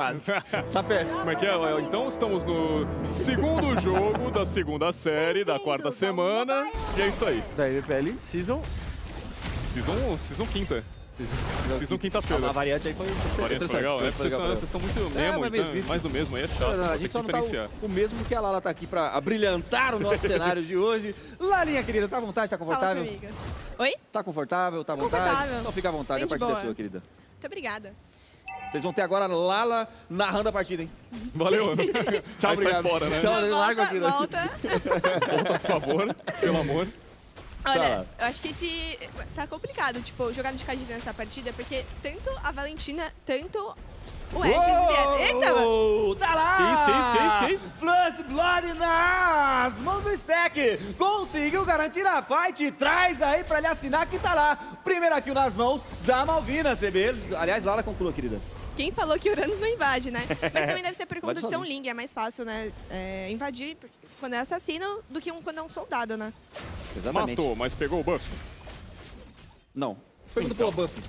Quase. Tá perto. Como é que é? Então estamos no segundo jogo da segunda série da quarta semana. E é isso aí. Da MPL Season. Season quinta. Season quinta-feira. A variante aí foi Variante foi legal, né? Vocês estão muito memo, mas então, mesmo, mais do mesmo aí é chato. A gente só não tá o mesmo que a Lala tá aqui pra abrilhantar o nosso cenário de hoje. Lalinha, querida, tá à vontade, tá confortável? Fala comigo. Oi? Tá confortável, tá à vontade? Confortável. Então fica à vontade, Bem a de partida é boa. sua, querida. Muito obrigada. Vocês vão ter agora a Lala narrando a partida, hein? Valeu. Tchau, obrigado. sai fora, né? Tchau, larga aqui. Volta. Volta, por favor, pelo amor. Olha, eu acho que esse tá complicado, tipo, jogar de Cadiz nessa partida, porque tanto a Valentina, tanto o Ashes vieram. Eita, mano! Tá lá! Que isso? Flush Blood nas mãos do Stack. Conseguiu garantir a fight. Traz aí pra ele assinar que tá lá. Primeira kill nas mãos da Malvina, CB. Aliás, Lala conclua, querida. Quem falou que Uranus não invade, né? Mas também deve ser por conta Invade de ser um sozinho. Ling, é mais fácil, né? Invadir quando é assassino do que quando é um soldado, né? Exatamente. Matou, mas pegou o buff? Não. Pergunta Então. pelo buff.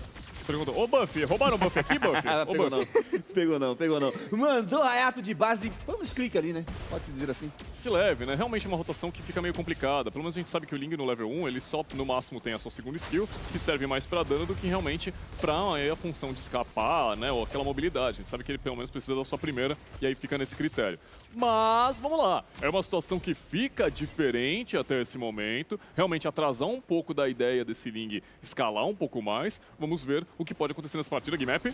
Perguntou, ô Buff, roubaram o buff aqui, Buff? Ô Pegou Buff. não. Pegou não. Mandou Hayato de base. Vamos clique ali, né? Pode-se dizer assim. De leve, né? Realmente é uma rotação que fica meio complicada. Pelo menos a gente sabe que o Ling no level 1, ele só no máximo tem a sua segunda skill, que serve mais pra dano do que realmente pra a função de escapar, né? Ou aquela mobilidade. A gente sabe que ele pelo menos precisa da sua primeira, e aí fica nesse critério. Mas, vamos lá. É uma situação que fica diferente até esse momento. Realmente atrasar um pouco da ideia desse Ling escalar um pouco mais. Vamos ver o que pode acontecer nessa partida, Guimap.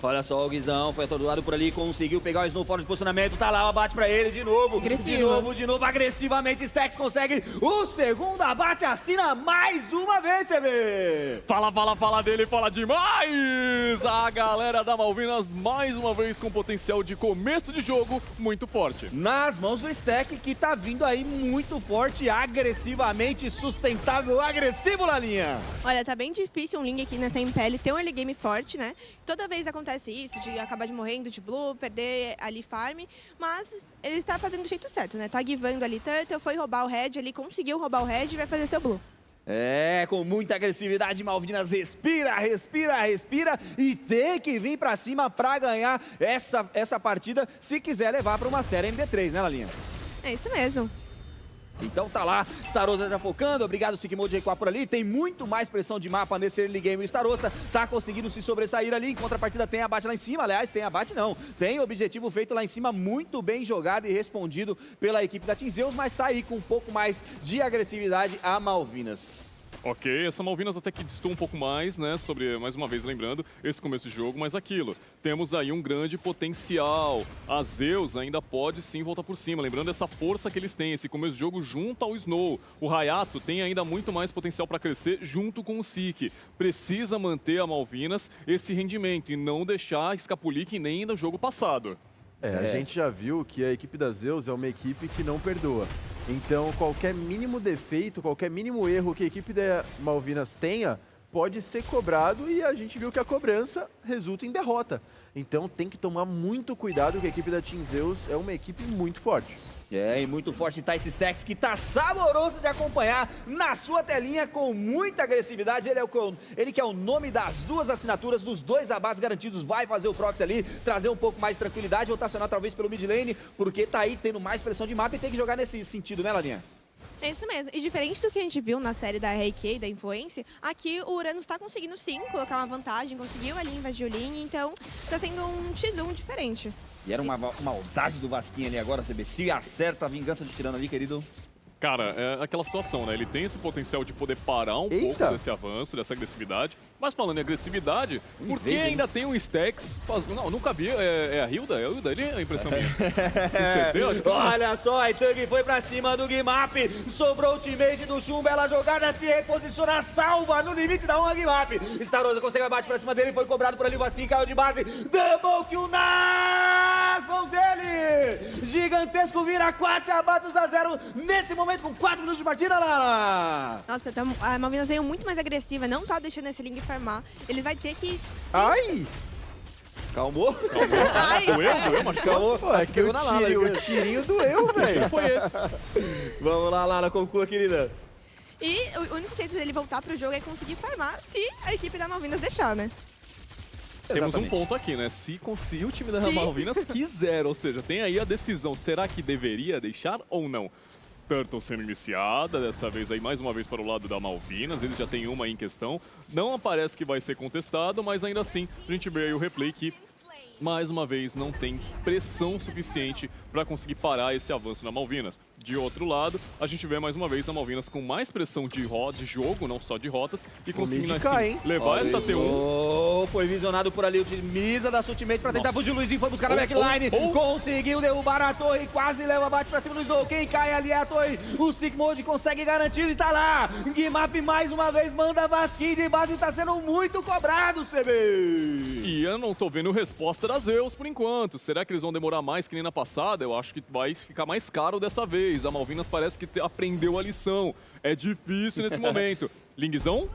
Olha só, o Guizão foi atordoado por ali, conseguiu pegar o Snow fora de posicionamento, tá lá o abate pra ele de novo. Agressivo. De novo, agressivamente, Stacks consegue o segundo abate, assina mais uma vez, CB. Fala dele, fala demais! A galera da Malvinas, mais uma vez, com potencial de começo de jogo muito forte. Nas mãos do Stack, que tá vindo aí muito forte, agressivamente, sustentável, agressivo na linha. Olha, tá bem difícil um Ling aqui nessa MPL ter um early game forte, né? Toda vez acontece isso, de acabar de morrendo de blue, perder ali farm, mas ele está fazendo do jeito certo, né? Tá givando ali Turtle, foi roubar o red ali, conseguiu roubar o red e vai fazer seu blue. É, com muita agressividade, Malvinas respira e tem que vir pra cima pra ganhar essa partida se quiser levar pra uma série MD3, né, Lalinha? É isso mesmo. Então tá lá, Starossa já focando, obrigado Sigmod de recuar por ali, tem muito mais pressão de mapa nesse early game, o Starossa tá conseguindo se sobressair ali, em contrapartida tem abate lá em cima, aliás, tem abate não, tem objetivo feito lá em cima, muito bem jogado e respondido pela equipe da Team Zeus, mas tá aí com um pouco mais de agressividade a Malvinas. Ok, essa Malvinas até que distou um pouco mais, né, sobre, mais uma vez lembrando, esse começo de jogo, mas aquilo, temos aí um grande potencial. A Zeus ainda pode sim voltar por cima, lembrando essa força que eles têm, esse começo de jogo junto ao Snow. O Hayato tem ainda muito mais potencial para crescer junto com o Sik. Precisa manter a Malvinas esse rendimento e não deixar escapulir que nem no jogo passado. A gente já viu que a equipe da Zeus é uma equipe que não perdoa. Então, qualquer mínimo defeito, qualquer mínimo erro que a equipe da Malvinas tenha, pode ser cobrado e a gente viu que a cobrança resulta em derrota. Então, tem que tomar muito cuidado que a equipe da Team Zeus é uma equipe muito forte. É, e muito forte tá esse Stacks que tá saboroso de acompanhar na sua telinha com muita agressividade. Ele que é o nome das duas assinaturas, dos dois abates garantidos, vai fazer o proxy ali, trazer um pouco mais de tranquilidade, rotacionar talvez pelo mid lane, porque tá aí tendo mais pressão de mapa e tem que jogar nesse sentido, né, Lalinha? É isso mesmo. E diferente do que a gente viu na série da RK, da Influence, aqui o Uranus tá conseguindo sim colocar uma vantagem, conseguiu ali invadir o Lin, então tá sendo um X1 diferente. E era uma maldade do Vasquinha ali agora, CB. Se acerta a vingança de tirano ali, querido. Cara, é aquela situação, né? Ele tem esse potencial de poder parar um pouco desse avanço, dessa agressividade. Mas falando em agressividade, por que ainda tem um Stacks? Não, nunca vi. É a Hilda? É a Hilda ali? A impressão minha. Olha só, a Itang foi pra cima do Guimap. Sobrou o teammate do Chum. Bela jogada, se reposiciona, salva no limite da 1 Guimap. Starossa consegue abate pra cima dele, foi cobrado por ali. O Vasquinho caiu de base. Double kill nas mãos dele. Gigantesco vira 4 abatos a 0 nesse momento. Com 4 minutos de partida, Lara! Nossa, a Malvinas veio muito mais agressiva, não tá deixando esse Ling farmar. Ele vai ter que... Ai! Calmou? Ai! Doeu, machucou? Calmou? Pô, acho que o tirinho doeu, velho. Foi esse. Vamos lá, Lara, conclua, querida. E o único jeito dele voltar pro jogo é conseguir farmar se a equipe da Malvinas deixar, né? Temos um Exatamente. ponto aqui, né? Se o time das Malvinas quiser, ou seja, tem aí a decisão, será que deveria deixar ou não? Turtle sendo iniciada, dessa vez aí mais uma vez para o lado da Malvinas, eles já tem uma aí em questão, não parece que vai ser contestado, mas ainda assim a gente vê aí o replay que mais uma vez não tem pressão suficiente para conseguir parar esse avanço na Malvinas. De outro lado, a gente vê mais uma vez a Malvinas com mais pressão de jogo, não só de rotas, e conseguindo mid assim, cai, hein? levar Olha essa isso. T1. Foi visionado por ali, utiliza da sua ultimate pra tentar Nossa. fugir. O Luizinho foi buscar a backline, conseguiu derrubar a torre, quase leva bate pra cima do Snow. Quem cai ali é a torre, o Sigmod consegue garantir e tá lá. Guimap mais uma vez manda Vasquinho de base, tá sendo muito cobrado, CB. E eu não tô vendo resposta das Zeus por enquanto. Será que eles vão demorar mais que nem na passada? Eu acho que vai ficar mais caro dessa vez. A Malvinas parece que aprendeu a lição. É difícil nesse momento. Lingzão?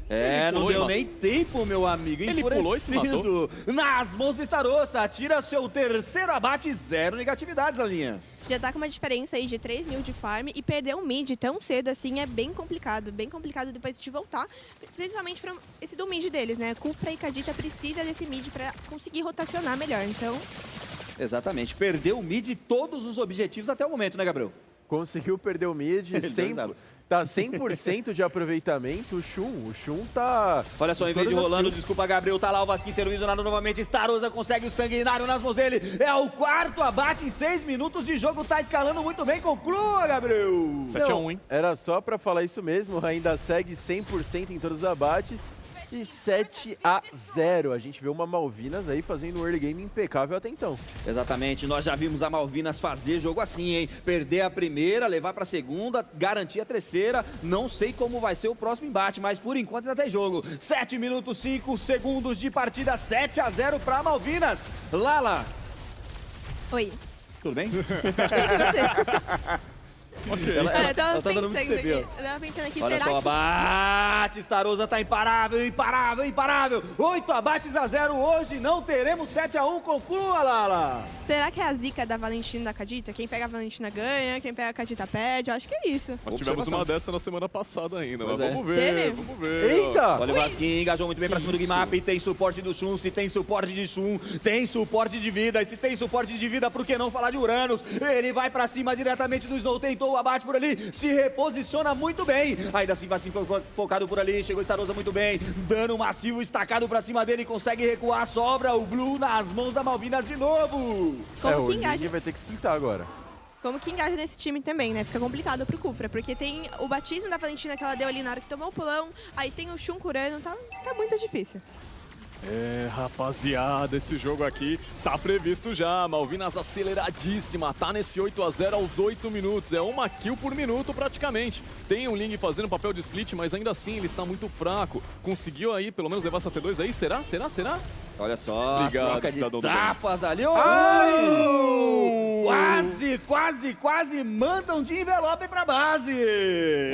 Ele Não pulou e deu matou. nem tempo, meu amigo. Ele pulou e se Enfurecido. Nas mãos do Starossa, tira seu terceiro abate, 0 negatividades na linha. Já tá com uma diferença aí de 3 mil de farm e perder um mid tão cedo assim é bem complicado depois de voltar, principalmente para esse do mid deles, né? Kufra e Kadita precisa desse mid para conseguir rotacionar melhor, então... Exatamente, perdeu o mid e todos os objetivos até o momento, né, Gabriel? Conseguiu perder o mid, Exato. tá 100% de aproveitamento. O Shun tá... Olha só, em vez de todas as rolando, kills. desculpa, Gabriel, tá lá o Vasquinho sendo visionado novamente. Starossa consegue o sanguinário nas mãos dele. É o quarto abate em 6 minutos de jogo, tá escalando muito bem. Conclua, Gabriel. 7-1, hein? Era só pra falar isso mesmo, ainda segue 100% em todos os abates. E 7-0, a gente vê uma Malvinas aí fazendo um early game impecável até então. Exatamente, nós já vimos a Malvinas fazer jogo assim, hein? Perder a primeira, levar pra segunda, garantir a terceira. Não sei como vai ser o próximo embate, mas por enquanto ainda tem jogo. 7 minutos 5 segundos de partida, 7-0 pra Malvinas. Lala, Oi. tudo bem? E você? Ok. Eu tava tá dando muito pensando CB, ó. aqui, eu tava pensando aqui, Olha será só o que... abate, Starossa tá imparável, imparável, imparável. 8 abates a 0 hoje, não teremos 7-1, conclua, Lala. Será que é a zica da Valentina e da Kadita? Quem pega a Valentina ganha, quem pega a Kadita perde, eu acho que é isso. Nós tivemos Observação. uma dessa na semana passada ainda, mas Pois é. vamos ver, Teve? vamos ver. Eita! Olha o Vasquinho, engajou muito bem pra cima do Guimap, tem suporte do Shun, se tem suporte de Shun, tem suporte de vida, e se tem suporte de vida, por que não falar de Uranus? Ele vai pra cima diretamente do Snow, tentou o abate por ali, se reposiciona muito bem, ainda assim Vasquinho foi focado por ali, chegou Starossa muito bem, dano massivo estacado pra cima dele, consegue recuar, sobra o Blue nas mãos da Malvinas de novo. Como o que Ling engaja? vai ter que splitar agora. Como que engaja nesse time também, né? Fica complicado pro Kufra, porque tem o batismo da Valentina que ela deu ali na hora que tomou o pulão, aí tem o Shun curando, tá muito difícil. É, rapaziada, esse jogo aqui tá previsto já. Malvinas aceleradíssima, tá nesse 8-0 aos 8 minutos. É uma kill por minuto praticamente. Tem o Ling fazendo papel de split, mas ainda assim ele está muito fraco. Conseguiu aí pelo menos levar essa T2 aí? Será? Olha só, Obrigado, troca de cidadão do tapas ali. Quase mandam de envelope pra base.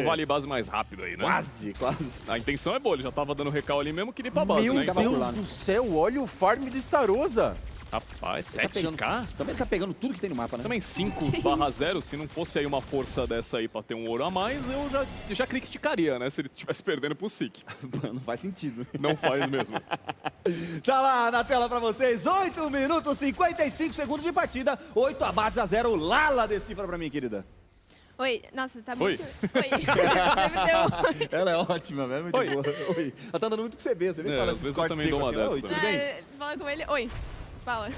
Um vale base mais rápido aí, né? Quase. A intenção é boa, ele já tava dando recal ali mesmo, queria ir pra base, Meu né? tava Deus por lá, né? do céu, olha o farm do Starossa. Rapaz, Tá pegando- 7k? Também tá pegando tudo que tem no mapa, né? Também 5/0, se não fosse aí uma força dessa aí pra ter um ouro a mais, eu já criticaria, né? Se ele estivesse perdendo pro Sik. Não faz sentido. Não faz mesmo. Tá lá na tela pra vocês, 8 minutos 55 segundos de partida, 8 abates a 0. Lala decifra pra mim, querida. Oi, nossa, tá Oi. muito... Oi. Deve ter um... Ela é ótima, velho, muito Oi. boa. Oi. Ela tá andando muito com CB, você vê que É, fala às esses vezes eu cortes também dou secos uma assim, dessa "Oi, tudo bem?" Tu fala com ele... Oi, fala.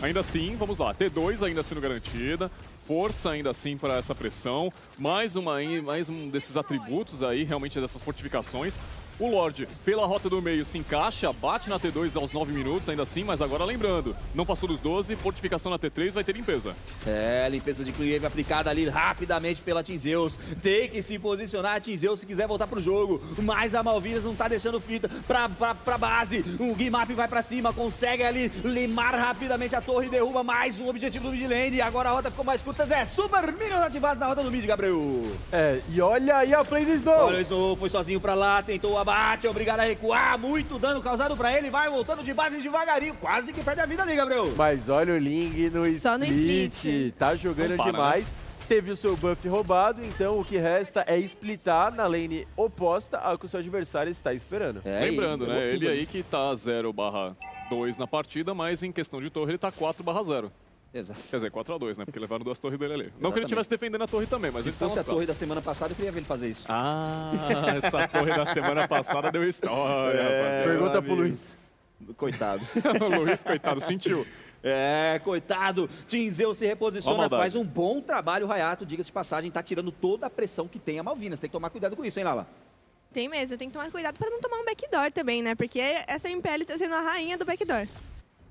Ainda assim, vamos lá, T2 ainda sendo garantida, força ainda assim para essa pressão, mais um desses atributos aí, realmente dessas fortificações. O Lorde, pela rota do meio, se encaixa, bate na T2 aos 9 minutos, ainda assim, mas agora lembrando, não passou dos 12, fortificação na T3, vai ter limpeza. É, limpeza de Cleave aplicada ali rapidamente pela Team Zeus. Tem que se posicionar a Team Zeus se quiser voltar pro jogo. Mas a Malvinas não tá deixando fita pra base. O Guimap vai pra cima, consegue ali limar rapidamente a torre, derruba mais um objetivo do mid lane. Agora a rota ficou mais curta. É Super Minions ativados na rota do mid, Gabriel. É, e olha aí a play do Snow. Olha o Snow, foi sozinho pra lá, tentou o abate, é obrigado a recuar. Muito dano causado pra ele, vai voltando de base devagarinho. Quase que perde a vida ali, Gabriel. Mas olha o Ling no Só no split, split. tá jogando Não para, demais. teve o seu buff roubado, então o que resta é splitar na lane oposta ao que o seu adversário está esperando. Lembrando, né? Ele aí que tá 0/2 na partida, mas em questão de torre ele tá 4/0. Exato. Quer dizer, 4/2, né? Porque levaram 2 torres dele ali. Não que ele estivesse defendendo a torre também, mas Se ele tá fosse a torre da semana passada, eu queria ver ele fazer isso. Ah, essa torre da semana passada deu história, rapaziada. Pergunta pro Luiz. Coitado. O Luiz, coitado, sentiu. Coitado. Tinzeu se Ó a reposiciona, maldade. faz um bom trabalho, o Hayato, diga-se de passagem, tá tirando toda a pressão que tem a Malvinas. Tem que tomar cuidado com isso, hein, Lala? Tem mesmo, tem que tomar cuidado pra não tomar um backdoor também, né? Porque essa MPL tá sendo a rainha do backdoor.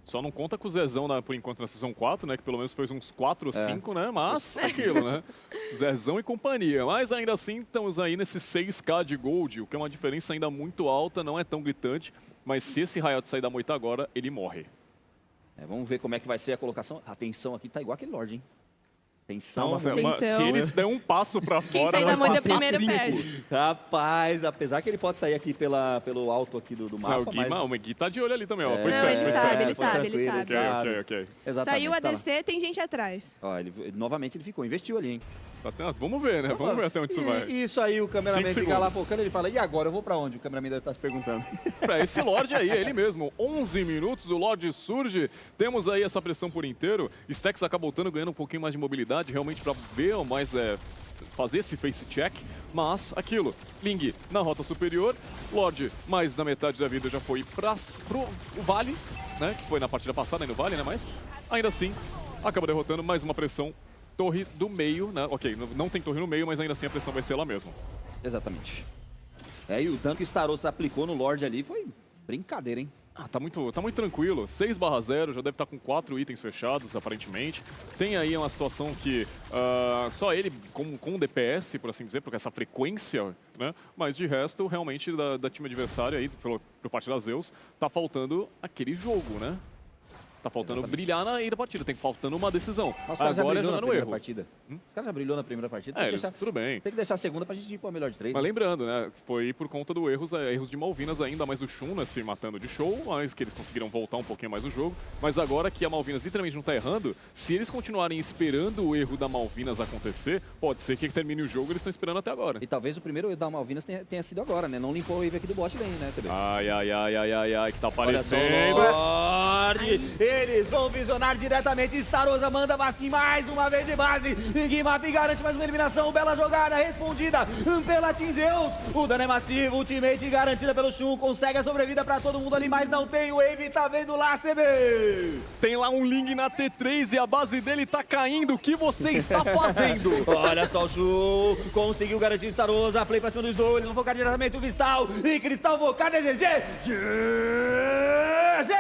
Só não conta com o Zezão, por enquanto, na Season 4, né? Que pelo menos fez uns 4 ou 5, né? Mas aquilo, né? Zezão e companhia. Mas ainda assim, estamos aí nesse 6k de gold, o que é uma diferença ainda muito alta, não é tão gritante. Mas se esse Hayato sair da moita agora, ele morre. Vamos ver como é que vai ser a colocação. A tensão aqui tá igual aquele Lorde, hein? Tensão. Se eles der um passo pra Quem fora, sair da vai moita passar primeiro 5. perde. Rapaz, apesar que ele pode sair aqui pelo alto aqui do mapa, O Gui tá de olho ali também, ó. Foi Não, esperto, ele foi sabe, esperto. ele foi sabe, ele tranquilo, sabe. Ok. Exatamente, Saiu a tá lá. DC, tem gente atrás. Ó, novamente ele ficou, investiu ali, hein? Vamos ver, né? Vamos ver até onde isso vai. E isso aí, o cameraman 5 fica lá segundos. focando, ele fala, e agora, eu vou pra onde? O cameraman deve estar se perguntando. Pra esse Lorde aí, é ele mesmo. 11 minutos, o Lorde surge. Temos aí essa pressão por inteiro. Stax acaba voltando, ganhando um pouquinho mais de mobilidade, realmente pra ver mais, fazer esse face check. Mas, aquilo, Ling na rota superior. Lorde, mais da metade da vida já foi pro Vale, né? Que foi na partida passada aí no Vale, né? Mas, ainda assim, acaba derrotando mais uma pressão. Torre do meio, né? Ok, não tem torre no meio, mas ainda assim a pressão vai ser lá mesmo. Exatamente. E o dano que o Staros aplicou no Lorde ali foi brincadeira, hein? Tá muito tranquilo. 6/0, já deve estar com 4 itens fechados, aparentemente. Tem aí uma situação que só ele com DPS, por assim dizer, porque essa frequência, né? Mas de resto, realmente, da time adversário aí, por parte da Zeus, tá faltando aquele jogo, né? Tá faltando brilhar na ida da partida, tem faltando uma decisão. Mas os caras já Agora é brilhou jogar na no primeira erro. partida. Os caras já brilhou na primeira partida. Tudo bem. Tem que deixar a segunda pra gente ir pro melhor de 3. Mas lembrando, né, foi por conta do erros de Malvinas ainda, mais do Shun, né, se matando de show, mas que eles conseguiram voltar um pouquinho mais no jogo. Mas agora que a Malvinas literalmente não tá errando, se eles continuarem esperando o erro da Malvinas acontecer, pode ser que termine o jogo, eles estão esperando até agora. E talvez o primeiro erro da Malvinas tenha sido agora, né? Não limpou o wave aqui do bot lane, né, CB? Ai, que tá aparecendo. Lorde, eles vão visionar diretamente. Starosa manda Maskin mais uma vez de base. Guimap garante mais uma eliminação. Bela jogada respondida pela Tinzeus. O dano é massivo, ultimate garantida pelo Shun. Consegue a sobrevida pra todo mundo ali, mas não tem wave. Tá vendo lá, CB? Tem lá um Ling na T3 e a base dele tá caindo. O que você está fazendo? Olha só o Shun. Conseguiu garantir Starosa. Play pra cima dos dois. Eles vão focar diretamente o Vistal. E Cristal focado é GG. GG!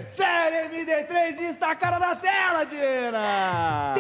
Série MD3 está a cara na tela, Diana!